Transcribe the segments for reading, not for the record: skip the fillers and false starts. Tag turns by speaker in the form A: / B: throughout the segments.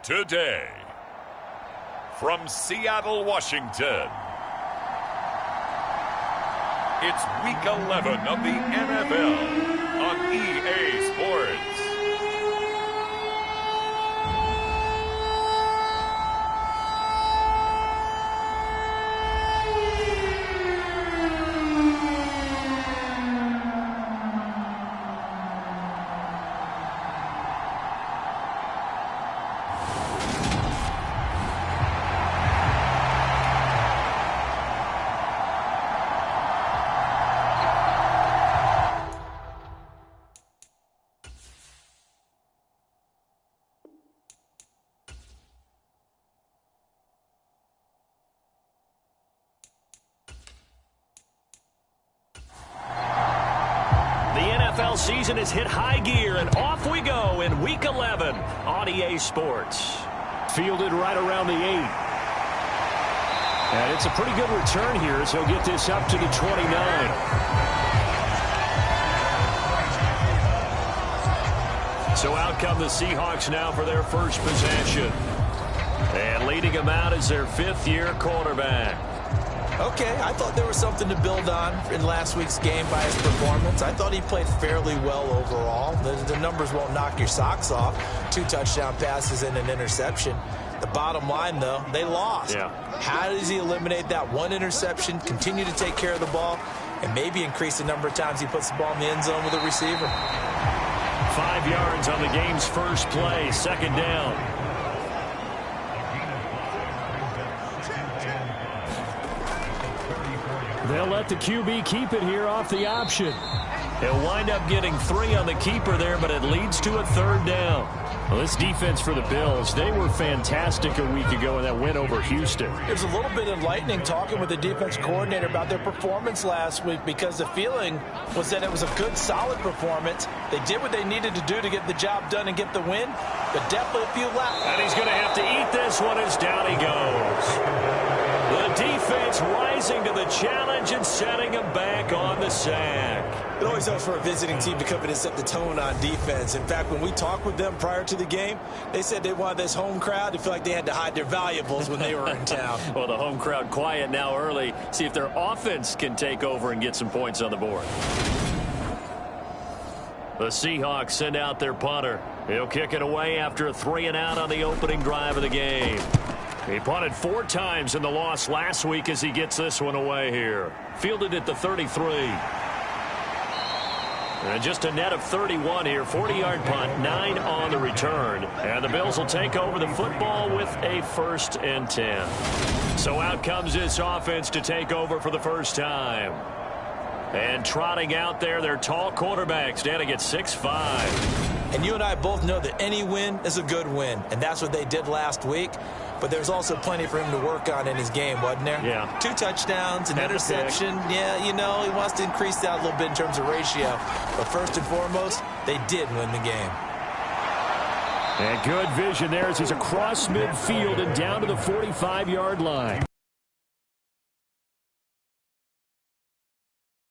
A: Today, from Seattle, Washington, it's Week 11 of the NFL on EA Sports.
B: NFL season has hit high gear, and off we go in Week 11 on EA Sports.
C: Fielded right around the 8. And it's a pretty good return here as he'll get this up to the 29.
B: So out come the Seahawks now for their first possession. And leading them out is their fifth-year quarterback.
D: Okay, I thought there was something to build on in last week's game by his performance. I thought he played fairly well overall. The numbers won't knock your socks off. 2 touchdown passes and an interception. The bottom line, though, they lost.
B: Yeah.
D: How does he eliminate that one interception, continue to take care of the ball, and maybe increase the number of times he puts the ball in the end zone with a receiver?
B: 5 yards on the game's first play, second down.
C: They'll let the QB keep it here off the option.
B: He'll wind up getting 3 on the keeper there, but it leads to a third down.
C: Well, this defense for the Bills, they were fantastic a week ago in that win over Houston.
D: It was a little bit enlightening talking with the defense coordinator about their performance last week, because the feeling was that it was a good, solid performance. They did what they needed to do to get the job done and get the win, but definitely a few laps.
B: And he's going to have to eat this one as down he goes. The defense rising to the challenge and setting him back on the sack.
D: It always helps for a visiting team to come in and set the tone on defense. In fact, when we talked with them prior to the game, they said they wanted this home crowd to feel like they had to hide their valuables when they were in town.
B: Well, the home crowd quiet now early. See if their offense can take over and get some points on the board. The Seahawks send out their punter. He'll kick it away after a 3-and-out on the opening drive of the game. He punted 4 times in the loss last week as he gets this one away here. Fielded at the 33. And just a net of 31 here. 40-yard punt, 9 on the return. And the Bills will take over the football with a 1st and 10. So out comes this offense to take over for the first time. And trotting out there, their tall quarterback standing at 6'5".
D: And you and I both know that any win is a good win. And that's what they did last week. But there's also plenty for him to work on in his game, wasn't there?
B: Yeah.
D: 2 touchdowns, an interception. Yeah, you know, he wants to increase that a little bit in terms of ratio. But first and foremost, they did win the game.
C: And good vision there as he's across midfield and down to the 45-yard line.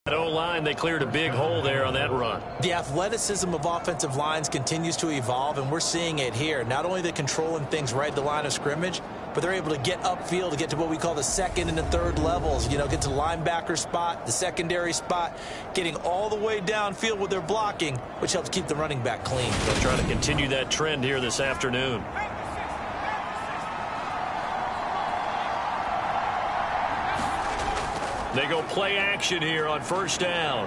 B: That O-line, they cleared a big hole there on that run.
D: The athleticism of offensive lines continues to evolve, and we're seeing it here. Not only they're controlling things right at the line of scrimmage, but they're able to get upfield to get to what we call the second and the third levels. You know, get to the linebacker spot, the secondary spot, getting all the way downfield with their blocking, which helps keep the running back clean.
B: They'll try to continue that trend here this afternoon. They go play action here on first down.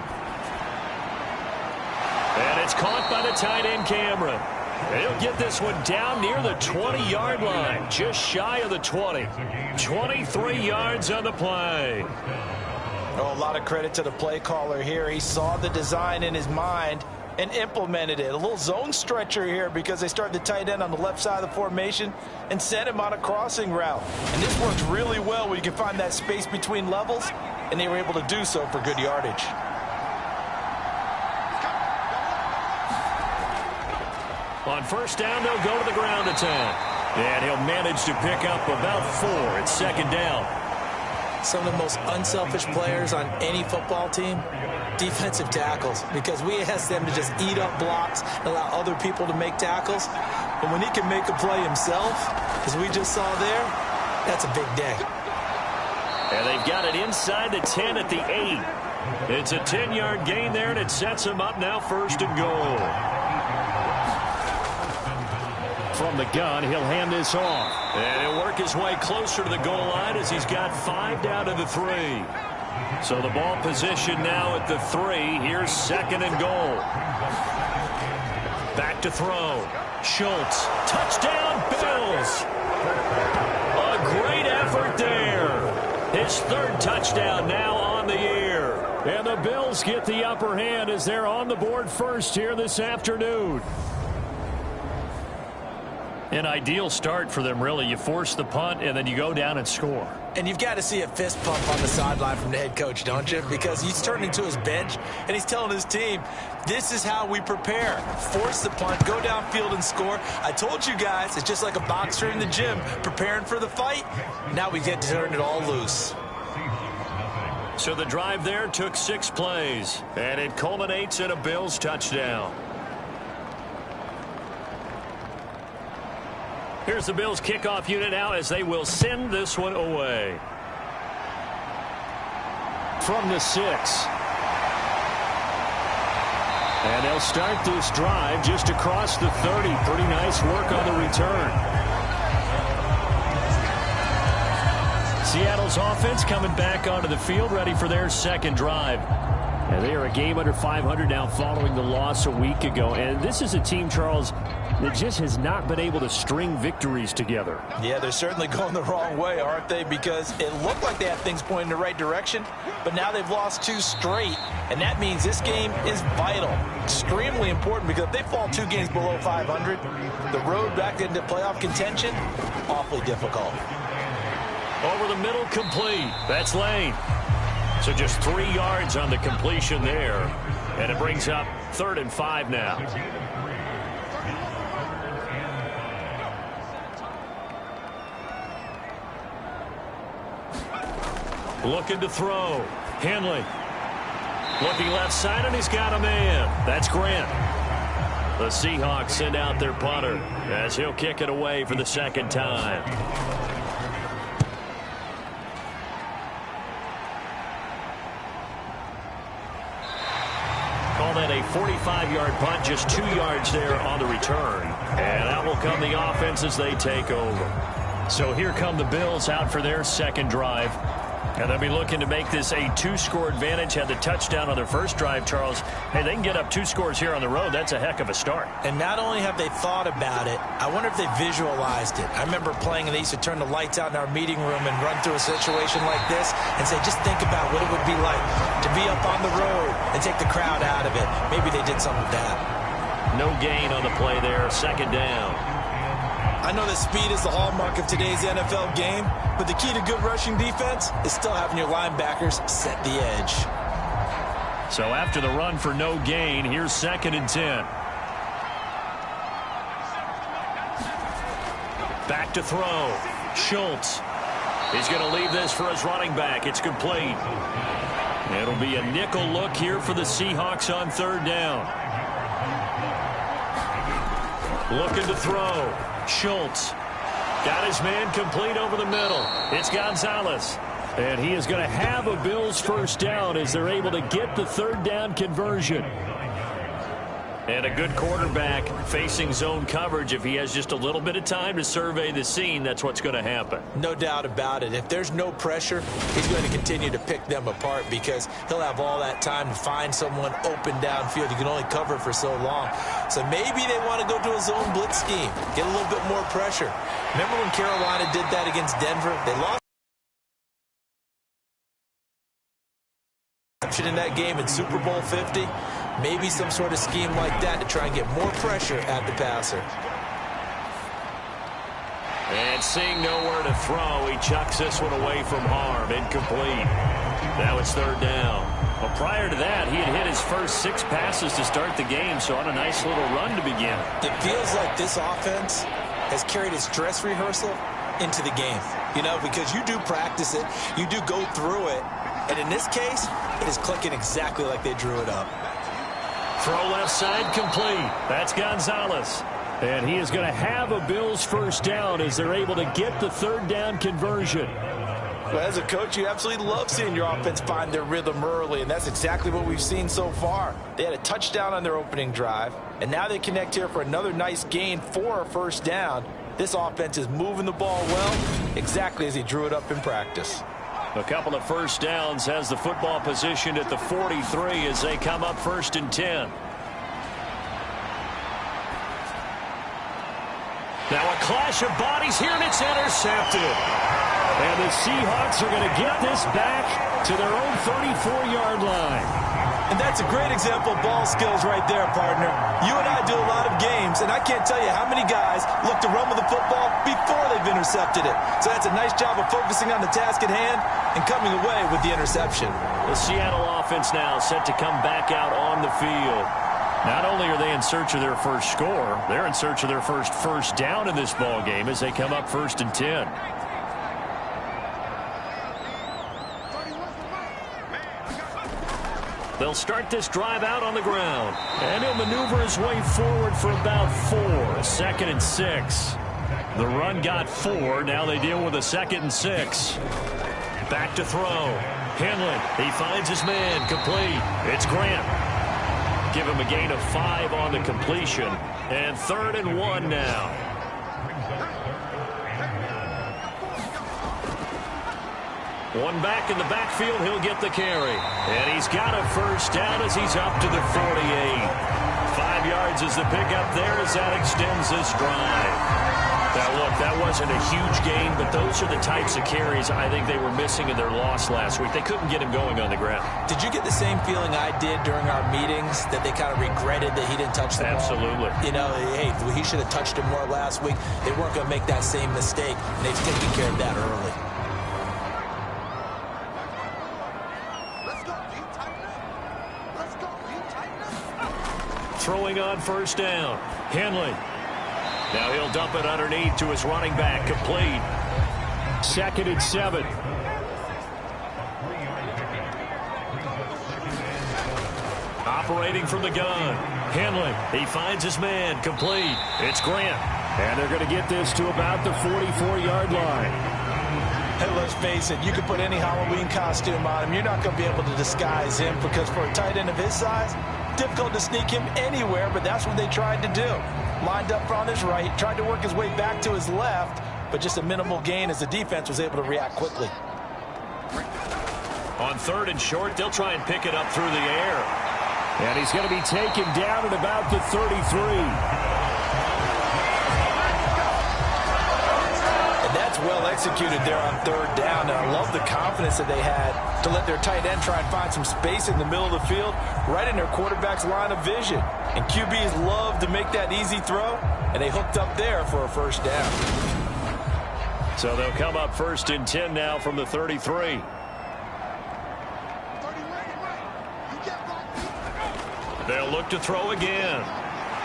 B: And it's caught by the tight end Cameron. And he'll get this one down near the 20-yard line, just shy of the 20. 23 yards on the play.
D: Oh, a lot of credit to the play caller here. He saw the design in his mind and implemented it. A little zone stretcher here because they started the tight end on the left side of the formation and sent him on a crossing route. And this works really well when you can find that space between levels, and they were able to do so for good yardage.
B: On first down, they'll go to the ground attack. And he'll manage to pick up about 4 at second down.
D: Some of the most unselfish players on any football team, defensive tackles, because we ask them to just eat up blocks and allow other people to make tackles. But when he can make a play himself, as we just saw there, that's a big day.
B: And they've got it inside the 10 at the 8. It's a 10-yard gain there, and it sets him up now 1st and goal.
C: From the gun, he'll hand this off.
B: And he'll work his way closer to the goal line as he's got 5 down to the 3. So the ball position now at the 3. Here's 2nd and goal. Back to throw. Schultz. Touchdown, Bills. A great effort there. His 3rd touchdown now on the year.
C: And the Bills get the upper hand as they're on the board first here this afternoon.
B: An ideal start for them, really. You force the punt, and then you go down and score.
D: And you've got to see a fist pump on the sideline from the head coach, don't you? Because he's turned into his bench, and he's telling his team, this is how we prepare. Force the punt, go downfield and score. I told you guys, it's just like a boxer in the gym, preparing for the fight. Now we get to turn it all loose.
B: So the drive there took 6 plays, and it culminates in a Bills touchdown. Here's the Bills kickoff unit now as they will send this one away.
C: From the 6. And they'll start this drive just across the 30. Pretty nice work on the return. Seattle's offense coming back onto the field, ready for their 2nd drive. And they are a game under 500 now following the loss a week ago. And this is a team, Charles, that just has not been able to string victories together.
D: Yeah, they're certainly going the wrong way, aren't they? Because it looked like they had things pointing in the right direction, but now they've lost 2 straight. And that means this game is vital, extremely important, because if they fall 2 games below 500, the road back into playoff contention, awfully difficult.
B: Over the middle, complete. That's Lane. So just 3 yards on the completion there. And it brings up 3rd and 5 now. Looking to throw. Henley. Looking left side, and he's got a man. That's Grant. The Seahawks send out their punter as he'll kick it away for the 2nd time. Call that a 45-yard punt, just 2 yards there on the return. And out will come the offense as they take over. So here come the Bills out for their 2nd drive. And they'll be looking to make this a 2-score advantage. Had the touchdown on their 1st drive, Charles. Hey, they can get up 2 scores here on the road. That's a heck of a start.
D: And not only have they thought about it, I wonder if they visualized it. I remember playing, and they used to turn the lights out in our meeting room and run through a situation like this and say, just think about what it would be like to be up on the road and take the crowd out of it. Maybe they did some of that.
B: No gain on the play there. 2nd down.
D: I know that speed is the hallmark of today's NFL game, but the key to good rushing defense is still having your linebackers set the edge.
B: So after the run for no gain, here's 2nd and 10. Back to throw. Schultz. He's going to leave this for his running back. It's complete. It'll be a nickel look here for the Seahawks on 3rd down. Looking to throw. Schultz got his man complete over the middle. It's Gonzalez.
C: And he is going to have a Bills 1st down as they're able to get the 3rd down conversion.
B: And a good quarterback facing zone coverage. If he has just a little bit of time to survey the scene, that's what's going to happen.
D: No doubt about it. If there's no pressure, he's going to continue to pick them apart because he'll have all that time to find someone open downfield. You can only cover for so long. So maybe they want to go to a zone blitz scheme, get a little bit more pressure. Remember when Carolina did that against Denver? They lost in that game in Super Bowl 50. Maybe some sort of scheme like that to try and get more pressure at the passer.
B: And seeing nowhere to throw, he chucks this one away from harm. Incomplete. Now it's 3rd down. Well, prior to that, he had hit his first 6 passes to start the game, so on a nice little run to begin.
D: It feels like this offense has carried its dress rehearsal into the game. You know, because you do practice it, you do go through it, and in this case, it is clicking exactly like they drew it up.
B: Throw left side complete. That's Gonzalez.
C: And he is going to have a Bills first down as they're able to get the third down conversion.
D: Well, as a coach, you absolutely love seeing your offense find their rhythm early, and that's exactly what we've seen so far. They had a touchdown on their opening drive, and now they connect here for another nice gain for a first down. This offense is moving the ball well, exactly as he drew it up in practice.
B: A couple of first downs has the football positioned at the 43 as they come up 1st and 10. Now a clash of bodies here, and it's intercepted.
C: And the Seahawks are going to get this back to their own 34-yard line.
D: And that's a great example of ball skills right there, partner. You and I do a lot of games, and I can't tell you how many guys look to run with the football before they've intercepted it. So that's a nice job of focusing on the task at hand and coming away with the interception.
B: The Seattle offense now set to come back out on the field. Not only are they in search of their first score, they're in search of their first down in this ball game as they come up 1st and 10. They'll start this drive out on the ground. And he'll maneuver his way forward for about 4. 2nd and 6. The run got 4. Now they deal with a 2nd and 6. Back to throw. Henley. He finds his man. Complete. It's Grant. Give him a gain of 5 on the completion. And 3rd and 1 now. One back in the backfield, he'll get the carry. And he's got a first down as he's up to the 48. 5 yards is the pickup there as that extends this drive. Now, look, that wasn't a huge gain, but those are the types of carries I think they were missing in their loss last week. They couldn't get him going on the ground.
D: Did you get the same feeling I did during our meetings, that they kind of regretted that he didn't touch the ball?
B: Absolutely.
D: You know, hey, he should have touched him more last week. They weren't going to make that same mistake, and they've taken care of that early.
B: Throwing on first down. Henley. Now he'll dump it underneath to his running back. Complete.
C: 2nd and 7.
B: Operating from the gun. Henley. He finds his man. Complete. It's Grant.
C: And they're going to get this to about the 44-yard line.
D: Hey, let's face it, you can put any Halloween costume on him. You're not going to be able to disguise him, because for a tight end of his size, difficult to sneak him anywhere, but that's what they tried to do. Lined up on his right, tried to work his way back to his left, but just a minimal gain as the defense was able to react quickly.
B: On 3rd and short, they'll try and pick it up through the air.
C: And he's going to be taken down at about the 33.
D: That's well executed there on 3rd down, and I love the confidence that they had to let their tight end try and find some space in the middle of the field, right in their quarterback's line of vision. And QBs love to make that easy throw, and they hooked up there for a first down.
B: So they'll come up 1st and 10 now from the 33. They'll look to throw again.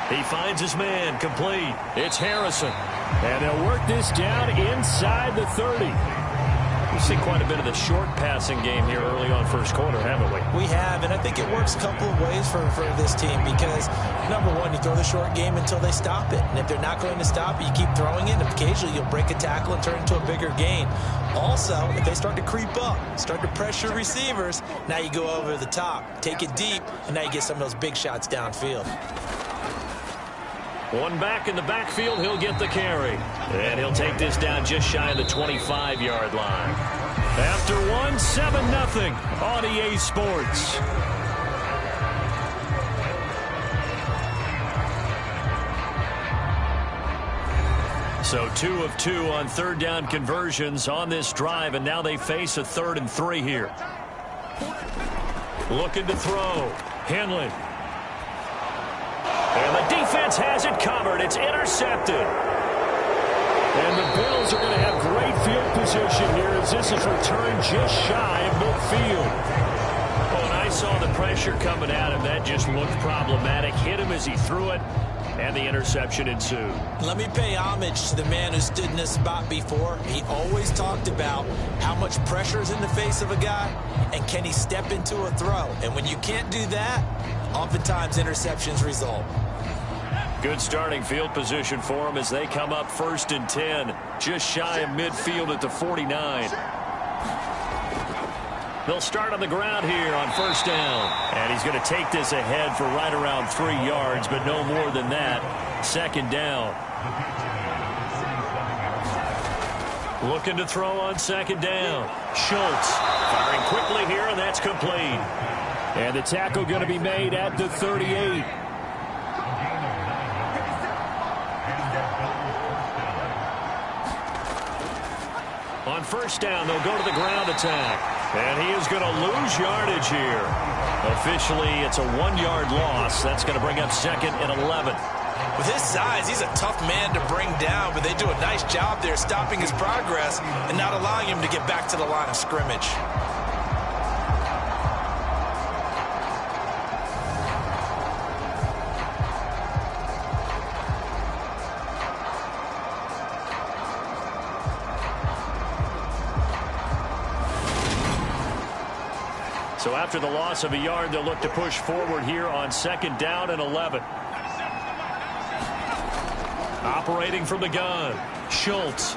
B: He finds his man. Complete. It's Harrison.
C: And they'll work this down inside the 30.
B: We've seen quite a bit of the short passing game here early on first quarter, haven't we?
D: We have, and I think it works a couple of ways for this team, because, number one, you throw the short game until they stop it. And if they're not going to stop it, you keep throwing it, and occasionally you'll break a tackle and turn it into a bigger gain. Also, if they start to creep up, start to pressure receivers, now you go over the top, take it deep, and now you get some of those big shots downfield.
B: One back in the backfield, he'll get the carry. And he'll take this down just shy of the 25-yard line. After one, 7-0 on EA Sports. So 2 of 2 on 3rd down conversions on this drive, and now they face a 3rd and 3 here. Looking to throw. Henley. And the defense has it covered. It's intercepted.
C: And the Bills are going to have great field position here as this is returned just shy of midfield.
B: Oh, and I saw the pressure coming at him. That just looked problematic. Hit him as he threw it, and the interception ensued.
D: Let me pay homage to the man who stood in this spot before. He always talked about how much pressure is in the face of a guy, and can he step into a throw. And when you can't do that, oftentimes interceptions result.
B: Good starting field position for them as they come up 1st and 10, just shy of midfield at the 49. They'll start on the ground here on 1st down. And he's going to take this ahead for right around 3 yards, but no more than that. 2nd down. Looking to throw on 2nd down. Schultz firing quickly here, and that's complete.
C: And the tackle going to be made at the 38.
B: On 1st down, they'll go to the ground attack. And he is going to lose yardage here. Officially, it's a 1-yard loss. That's going to bring up 2nd and 11.
D: With his size, he's a tough man to bring down, but they do a nice job there stopping his progress and not allowing him to get back to the line of scrimmage.
B: So after the loss of a yard, they'll look to push forward here on 2nd down and 11. Operating from the gun, Schultz.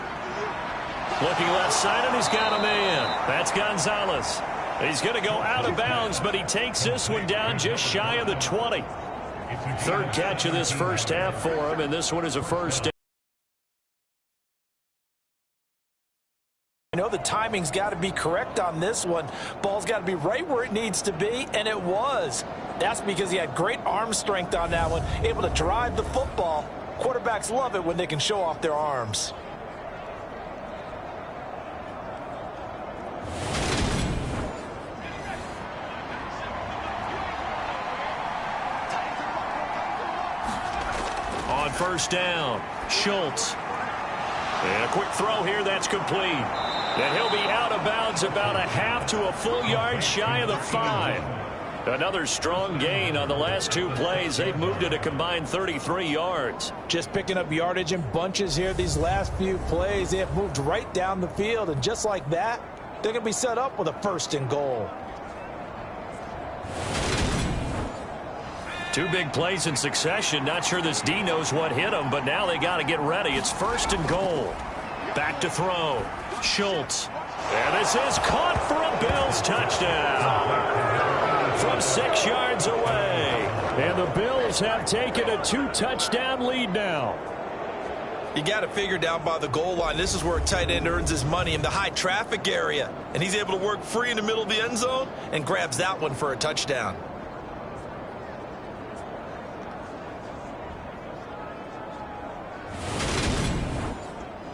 B: Looking left side, and he's got a man. That's Gonzalez. He's going to go out of bounds, but he takes this one down just shy of the 20. 3rd catch of this 1st half for him, and this one is a 1st down.
D: I know the timing's got to be correct on this one. Ball's got to be right where it needs to be, and it was. That's because he had great arm strength on that one, able to drive the football. Quarterbacks love it when they can show off their arms.
B: On 1st down, Schultz. And a quick throw here, that's complete. And he'll be out of bounds about a half to a full yard shy of the 5. Another strong gain on the last 2 plays. They've moved it a combined 33 yards.
D: Just picking up yardage in bunches here these last few plays. They have moved right down the field, and just like that, they're going to be set up with a 1st and goal.
B: 2 big plays in succession. Not sure this D knows what hit him, but now they got to get ready. It's 1st and goal. Back to throw. Schultz. And this is caught for a Bills touchdown. From 6 yards away.
C: And the Bills have taken a 2-touchdown lead now.
D: You got to figure down by the goal line. This is where a tight end earns his money in the high traffic area. And he's able to work free in the middle of the end zone and grabs that one for a touchdown.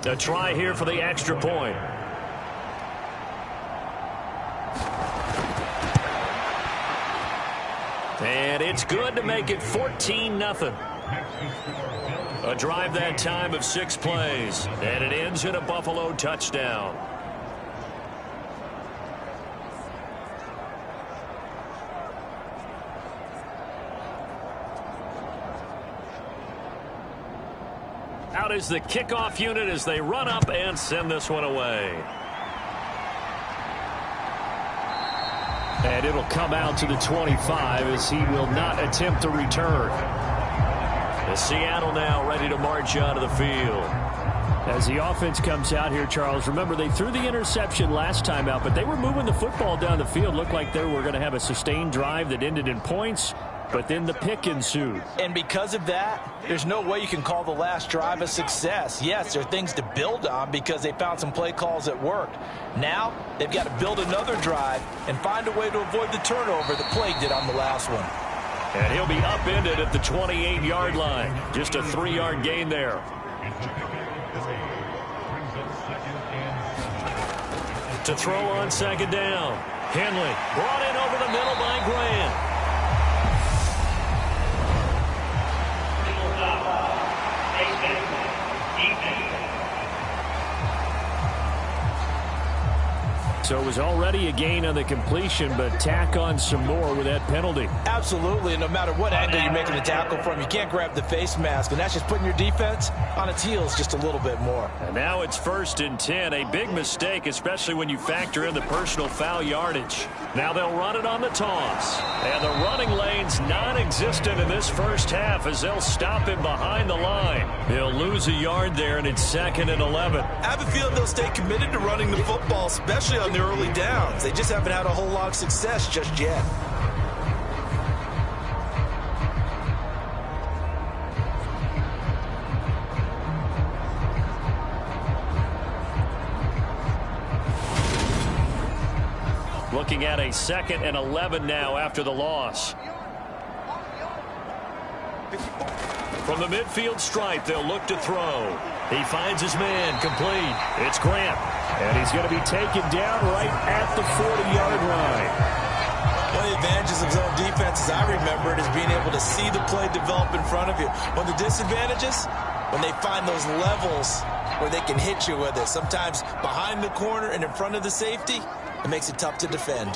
B: A try here for the extra point. And it's good to make it 14-0. A drive that time of 6 plays. And it ends in a Buffalo touchdown. Out is the kickoff unit as they run up and send this one away.
C: And it'll come out to the 25 as he will not attempt a return.
B: The Seattle now ready to march out of the field.
C: As the offense comes out here, Charles, remember they threw the interception last time out, but they were moving the football down the field. Looked like they were going to have a sustained drive that ended in points, but then the pick ensued.
D: And because of that, there's no way you can call the last drive a success. Yes, there are things to build on because they found some play calls that worked. Now, they've got to build another drive and find a way to avoid the turnover that plagued it on the last one.
B: And he'll be upended at the 28-yard line. Just a 3-yard gain there. To throw on 2nd down. Henley brought in over the middle by Grant.
C: So it was already a gain on the completion, but tack on some more with that penalty.
D: Absolutely. No matter what angle you're making the tackle from, you can't grab the face mask, and that's just putting your defense on its heels just a little bit more.
B: And now it's 1st and 10. A big mistake, especially when you factor in the personal foul yardage. Now they'll run it on the toss. And the running lane's non-existent in this first half as they'll stop him behind the line. He'll lose a yard there, and it's 2nd and 11.
D: I have a feeling they'll stay committed to running the football, especially on the early downs. They just haven't had a whole lot of success just yet.
B: Looking at a 2nd and 11 now after the loss. From the midfield stripe, they'll look to throw. He finds his man, complete. It's Grant.
C: And he's going to be taken down right at the 40-yard line.
D: One of the advantages of zone defense, as I remember it, is being able to see the play develop in front of you. One of the disadvantages, when they find those levels where they can hit you with it. Sometimes behind the corner and in front of the safety, it makes it tough to defend.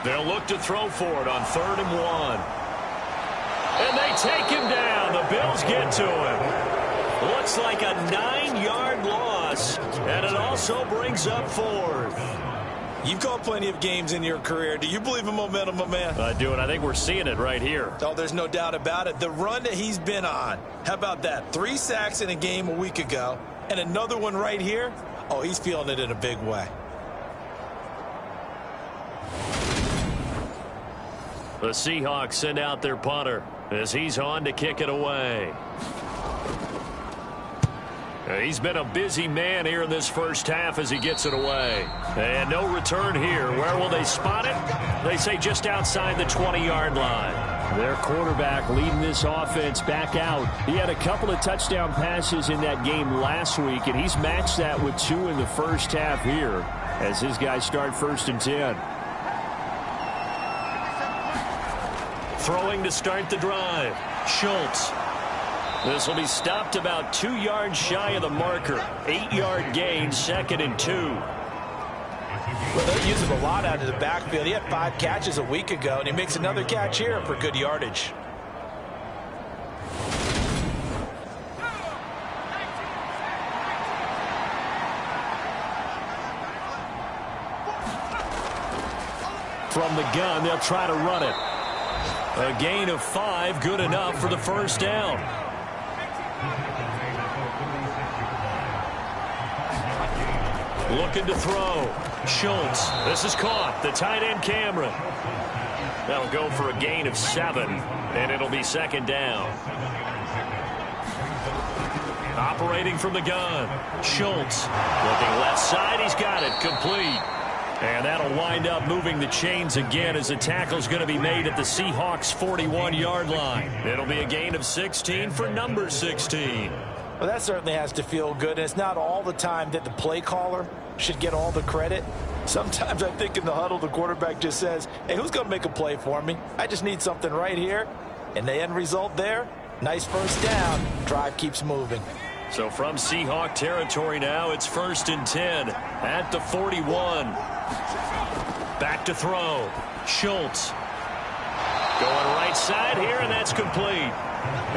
B: They'll look to throw for it on 3rd and 1. And they take him down. The Bills get to him. Looks like a 9-yard loss. And it also brings up 4th.
D: You've called plenty of games in your career. Do you believe in momentum, my man?
B: I do, and I think we're seeing it right here.
D: Oh, there's no doubt about it. The run that he's been on. How about that? 3 sacks in a game a week ago. And another one right here. Oh, he's feeling it in a big way.
B: The Seahawks send out their punter as he's on to kick it away. He's been a busy man here in this first half as he gets it away. And no return here. Where will they spot it? They say just outside the 20-yard line.
C: Their quarterback leading this offense back out. He had a couple of touchdown passes in that game last week, and he's matched that with 2 in the first half here as his guys start 1st and 10.
B: Throwing to start the drive. Schultz. This will be stopped about 2 yards shy of the marker. 8-yard gain, 2nd and 2.
D: Well, they'll use him a lot out of the backfield. He had 5 catches a week ago, and he makes another catch here for good yardage.
C: From the gun, they'll try to run it.
B: A gain of 5, good enough for the first down. Looking to throw. Schultz. This is caught. The tight end Cameron. That'll go for a gain of 7, and it'll be 2nd down. Operating from the gun. Schultz. Looking left side. He's got it. Complete. And that'll wind up moving the chains again as the tackle's going to be made at the Seahawks' 41-yard line. It'll be a gain of 16 for number 16.
D: Well, that certainly has to feel good, and it's not all the time that the play caller should get all the credit. Sometimes I think in the huddle, the quarterback just says, hey, who's going to make a play for me? I just need something right here. And the end result there, nice first down. Drive keeps moving.
B: So from Seahawk territory now, it's 1st and 10 at the 41. Back to throw. Schultz. Going right side here, and that's complete.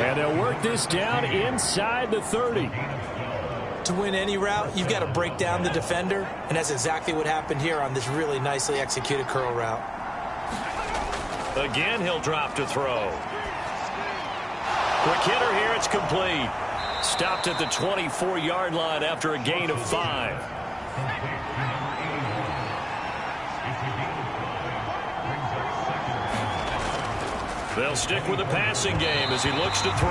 C: And they'll work this down inside the 30.
D: To win any route, you've got to break down the defender, and that's exactly what happened here on this really nicely executed curl route.
B: Again, he'll drop to throw. Quick hitter here, it's complete. Stopped at the 24-yard line after a gain of 5. They'll stick with the passing game as he looks to throw.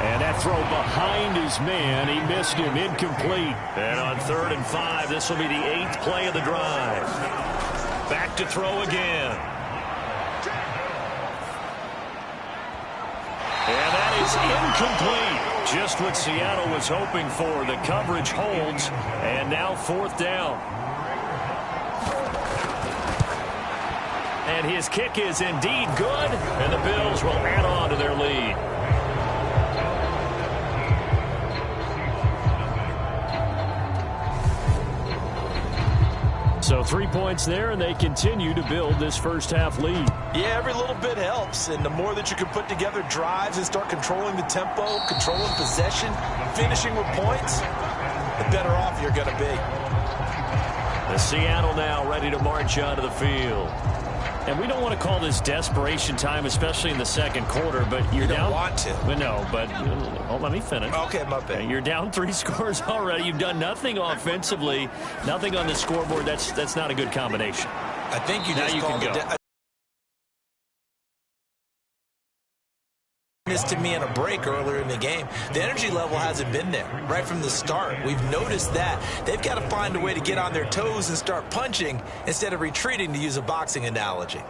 C: And that throw behind his man, he missed him, incomplete.
B: And on 3rd and 5, this will be the 8th play of the drive. Back to throw again. And that is incomplete. Just what Seattle was hoping for. The coverage holds, and now 4th down. And his kick is indeed good, and the Bills will add on to their lead.
C: 3 points there, and they continue to build this first half lead.
D: Yeah, every little bit helps, and the more that you can put together drives and start controlling the tempo, controlling possession, finishing with points, the better off you're going to be.
B: The Seattle now ready to march onto the field.
C: And we don't want to call this desperation time, especially in the second quarter, but you're down.
D: You don't want to.
C: But no, but let me finish.
D: Okay, my bad.
C: You're down 3 scores already. You've done nothing offensively, nothing on the scoreboard. That's not a good combination.
D: I think you
C: Now
D: just
C: you
D: called
C: can go.
D: This to me in a break earlier in the game. The energy level hasn't been there right from the start. We've noticed that. They've got to find a way to get on their toes and start punching instead of retreating, to use a boxing analogy.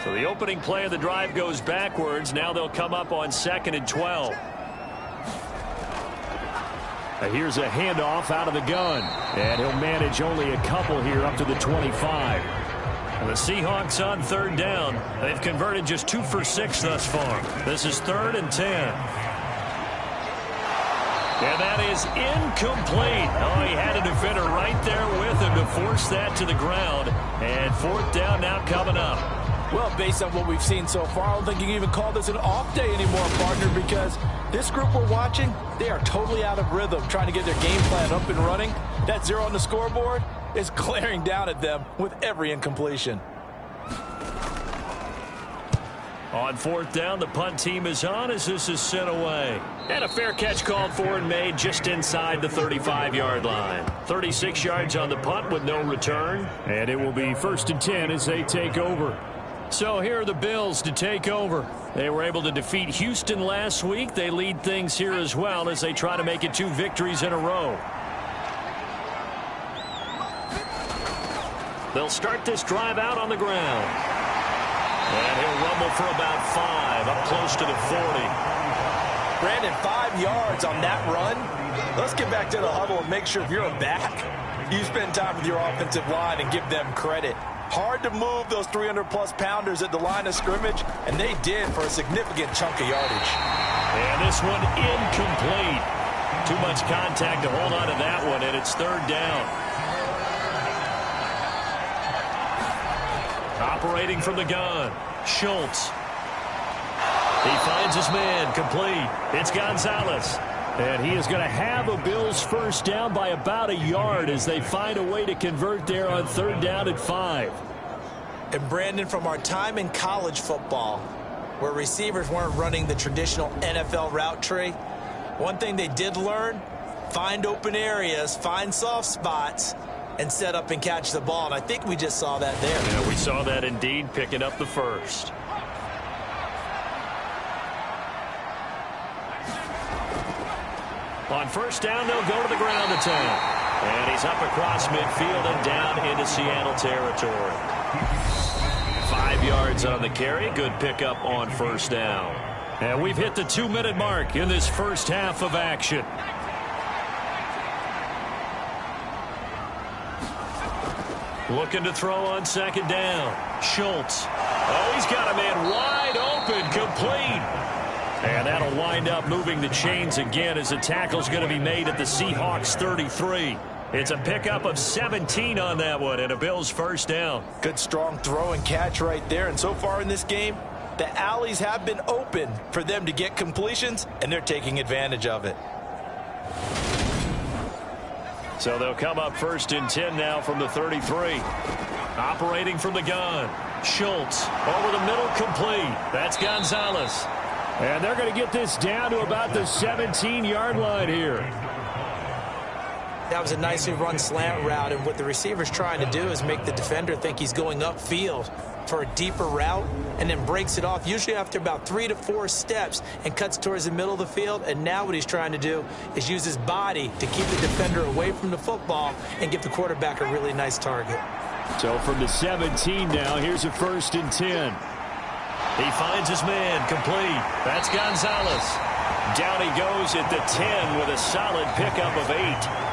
B: So the opening play of the drive goes backwards. Now they'll come up on 2nd and 12.
C: Here's a handoff out of the gun, and he'll manage only a couple here up to the 25.
B: And the Seahawks on 3rd down. They've converted just 2 for 6 thus far. This is 3rd and 10. And that is incomplete. Oh, he had a defender right there with him to force that to the ground. And 4th down now coming up.
D: Well, based on what we've seen so far, I don't think you can even call this an off day anymore, partner, because this group we're watching, they are totally out of rhythm, trying to get their game plan up and running. That 0 on the scoreboard is glaring down at them with every incompletion.
B: On 4th down, the punt team is on as this is sent away.
C: And a fair catch called for and made just inside the 35-yard line.
B: 36 yards on the punt with no return.
C: And it will be 1st and 10 as they take over. So here are the Bills to take over. They were able to defeat Houston last week. They lead things here as well as they try to make it 2 victories in a row.
B: They'll start this drive out on the ground. And he'll rumble for about 5, up close to the 40.
D: Brandon, 5 yards on that run. Let's get back to the huddle and make sure if you're a back, you spend time with your offensive line and give them credit. Hard to move those 300-plus pounders at the line of scrimmage, and they did for a significant chunk of yardage.
B: And this one incomplete. Too much contact to hold on to that one, and it's 3rd down. Operating from the gun, Schultz. He finds his man, complete. It's Gonzalez.
C: And he is going to have a Bills first down by about a yard as they find a way to convert there on 3rd down and 5.
D: And Brandon, from our time in college football, where receivers weren't running the traditional NFL route tree, one thing they did learn, find open areas, find soft spots, and set up and catch the ball. And I think we just saw that there.
B: Yeah, we saw that indeed, picking up the first. On 1st down, they'll go to the ground attack. And he's up across midfield and down into Seattle territory. 5 yards on the carry. Good pickup on 1st down.
C: And we've hit the 2-minute mark in this first half of action.
B: Looking to throw on 2nd down. Schultz. Oh, he's got a man wide open, complete.
C: And that'll wind up moving the chains again as the tackle's going to be made at the Seahawks 33.
B: It's a pickup of 17 on that one and a Bills first down.
D: Good strong throw and catch right there. And so far in this game, the alleys have been open for them to get completions, and they're taking advantage of it.
B: So they'll come up 1st and 10 now from the 33. Operating from the gun. Schultz over the middle, complete. That's Gonzalez.
C: And they're going to get this down to about the 17-yard line here.
D: That was a nicely run slant route, and what the receiver's trying to do is make the defender think he's going upfield for a deeper route and then breaks it off, usually after about 3 to 4 steps, and cuts towards the middle of the field. And now what he's trying to do is use his body to keep the defender away from the football and give the quarterback a really nice target.
C: So from the 17 now, here's a 1st and 10.
B: He finds his man, complete. That's Gonzalez. Down he goes at the 10 with a solid pickup of 8.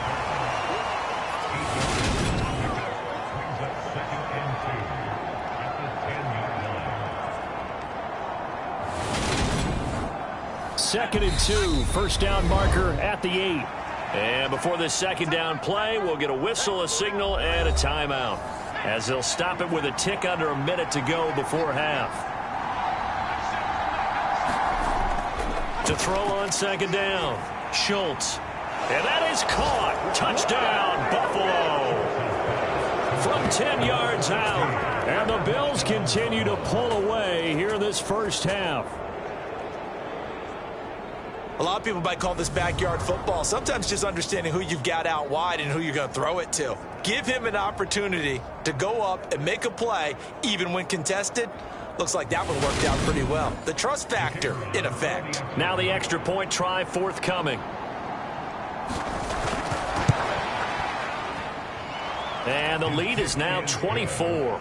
C: 2nd and 2. First down marker at the 8.
B: And before this second down play, we'll get a whistle, a signal, and a timeout, as they'll stop it with a tick under a minute to go before half. To throw on second down, Schultz. And that is caught. Touchdown, Buffalo. From 10 yards out. And the Bills continue to pull away here this first half.
D: A lot of people might call this backyard football. Sometimes just understanding who you've got out wide and who you're going to throw it to. Give him an opportunity to go up and make a play, even when contested. Looks like that one worked out pretty well. The trust factor in effect.
B: Now the extra point try forthcoming. And the lead is now 24.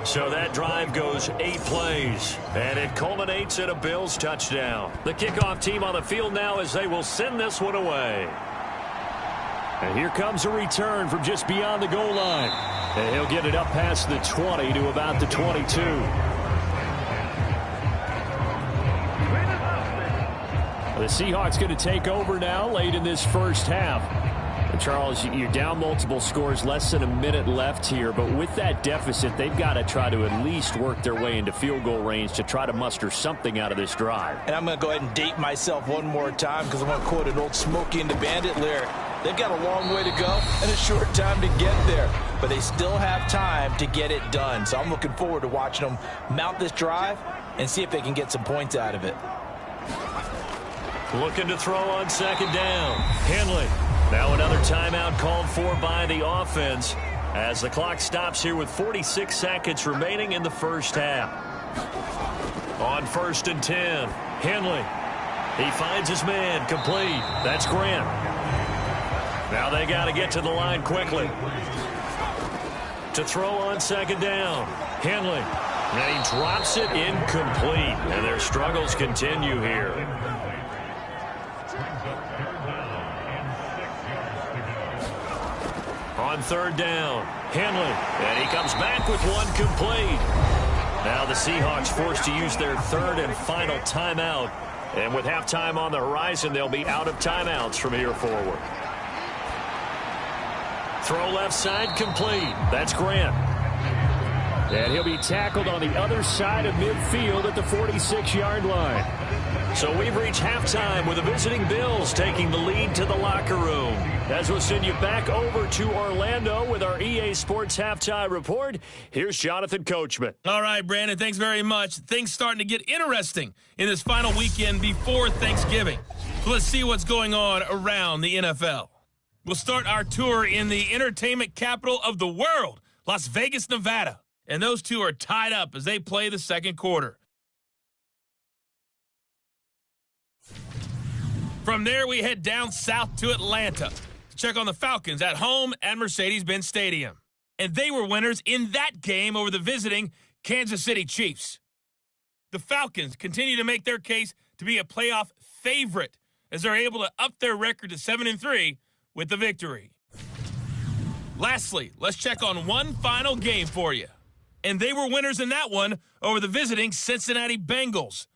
B: So that drive goes 8 plays, and it culminates in a Bills touchdown. The kickoff team on the field now as they will send this one away.
C: And here comes a return from just beyond the goal line. And he'll get it up past the 20 to about the 22. The Seahawks going to take over now late in this first half. And Charles, you're down multiple scores, less than a minute left here. But with that deficit, they've got to try to at least work their way into field goal range to try to muster something out of this drive.
D: And I'm going to go ahead and date myself one more time because I'm going to quote an old Smokey and the Bandit lyric. They've got a long way to go and a short time to get there. But they still have time to get it done. So I'm looking forward to watching them mount this drive and see if they can get some points out of it.
B: Looking to throw on second down. Henley. Now another timeout called for by the offense as the clock stops here with 46 seconds remaining in the first half. On 1st and 10, Henley. He finds his man, complete. That's Grant. Now they got to get to the line quickly. To throw on second down, Henley. And he drops it incomplete. And their struggles continue here. On 3rd down, Henley. And he comes back with one complete. Now the Seahawks forced to use their 3rd and final timeout. And with halftime on the horizon, they'll be out of timeouts from here forward. Throw left side, complete. That's Grant.
C: And he'll be tackled on the other side of midfield at the 46-yard line.
B: So we've reached halftime with the visiting Bills taking the lead to the locker room. As we'll send you back over to Orlando with our EA Sports Halftime Report, here's Jonathan Coachman.
E: All right, Brandon, thanks very much. Things starting to get interesting in this final weekend before Thanksgiving. So let's see what's going on around the NFL. We'll start our tour in the entertainment capital of the world, Las Vegas, Nevada. And those two are tied up as they play the second quarter. From there, we head down south to Atlanta to check on the Falcons at home at Mercedes-Benz Stadium. And they were winners in that game over the visiting Kansas City Chiefs. The Falcons continue to make their case to be a playoff favorite as they're able to up their record to 7-3 with the victory. Lastly, let's check on one final game for you. And they were winners in that one over the visiting Cincinnati Bengals.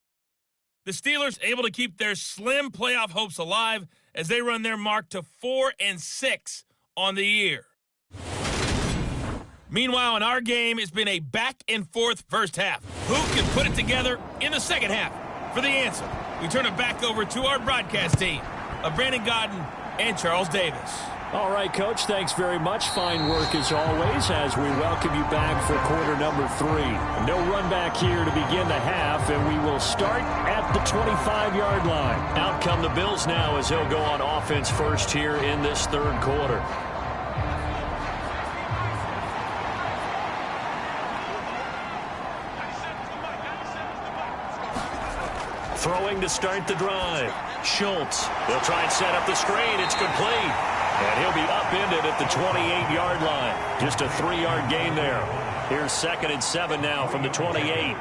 E: The Steelers able to keep their slim playoff hopes alive as they run their mark to 4-6 on the year. Meanwhile, in our game, it's been a back-and-forth first half. Who can put it together in the second half? For the answer, we turn it back over to our broadcast team of Brandon Gaudin and Charles Davis.
C: All right, Coach, thanks very much. Fine work as always as we welcome you back for quarter number 3. No run back here to begin the half, and we will start at the 25-yard line.
B: Out come the Bills now as they'll go on offense first here in this third quarter. Throwing to start the drive. Schultz. They'll try and set up the screen. It's complete. And he'll be upended at the 28-yard line. Just a 3-yard gain there. Here's 2nd and 7 now from the 28.